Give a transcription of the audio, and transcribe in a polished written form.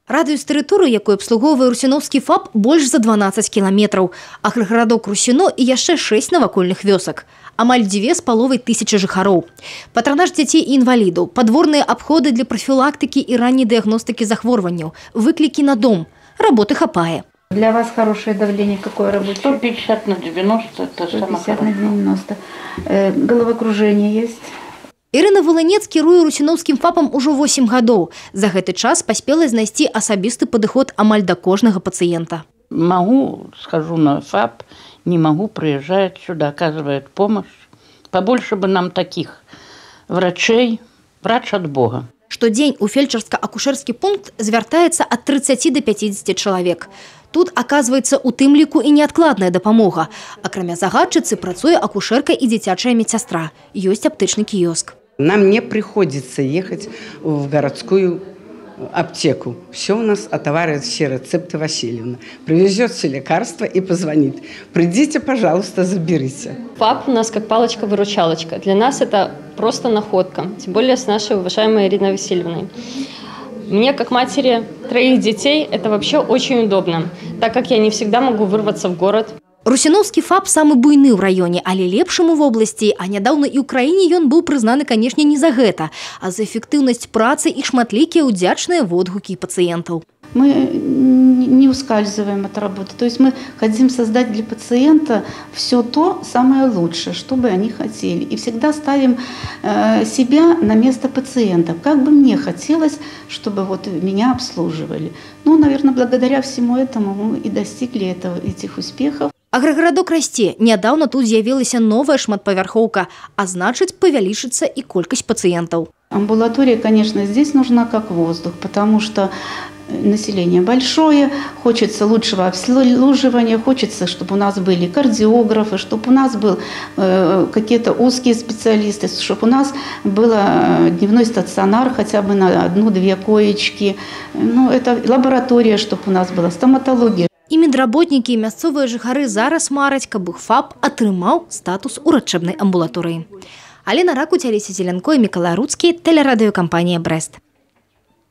Радыус тэрыторыі, якую абслугоўвае Русіноўскі ФАП, больш за 12 кіламетраў. Аграгарадок Русіно і яшчэ 6 навакольных вёсак. Амаль 2500 жыхароў. Патранаж дзяцей і інвалідаў, падворныя абходы для прафілактыкі і ранняй дыягностыкі захворванняў, выклікі на дом. Работы хапае. Для вас хорошее давление какое рабочее? 150 на 90, это 150 на 90. Головокружение есть? Ірына Волынец кіруе Русіноўскім ФАПам ужо 8 гадоў. За гэты час паспела знайсці асабісты падыход амаль да кожнага пациента. Могу, схожу на ФАП, не могу, приезжает сюда, оказывает помощь. Побольше бы нам таких врачей, врач от Бога. Штодзень у фельчарска-акушэрскі пункт звяртаецца ад 30 до 50 чалавек. Тут, оказывается, у тым ліку і неадкладная дапамога. Акрамя загадчыцы працуе акушэрка і дзіцячая медсястра. Ёсць аптычны кіёск. Нам не приходится ехать в городскую аптеку. Все у нас отоваривает все рецепты Васильевна. Привезет все лекарства и позвонит. Придите, пожалуйста, заберите. ФАП у нас как палочка-выручалочка. Для нас это просто находка. Тем более с нашей уважаемой Ириной Васильевной. Мне, как матери 3 детей, это вообще очень удобно, так как я не всегда могу вырваться в город. Русіноўскі ФАП самы буйны ў раёне, але лепшым у вобласці, а нядаўна і ў краіне ён быў прызнаны, канешне, не за гэта, а за эффектыўнасць працы і шматлікія ўдзячныя водгукі пациентаў. Мы не ускальзываем от работы. То есть мы хотим создать для пациента все то самое лучшее, что бы они хотели. И всегда ставим себя на место пациента. Как бы мне хотелось, чтобы вот меня обслуживали. Ну, наверное, благодаря всему этому мы и достигли этих успехов. Аграгарадок расце. Нядаўна тут з'явілася новая шматпавярхоўка, а значыць, павялічыцца і колькасць пациентаў. Амбулатория, конечно, здесь нужна как воздух, потому что население большое, хочется лучшего обслуживания, хочется, чтобы у нас были кардиографы, чтобы у нас был какие-то узкие специалисты, чтобы у нас был дневной стационар хотя бы на 1-2 коечки. Ну, это лаборатория, чтобы у нас была стоматология. І медработнікі і мясцовыя жыхары зараз мараць, каб іх ФАП атрымаў статус урачэбнай амбулаторыі. Алена Ракуць, Алеся Зеленко і Мікалай Руцкі, тэлерадыёкампанія «Брэст».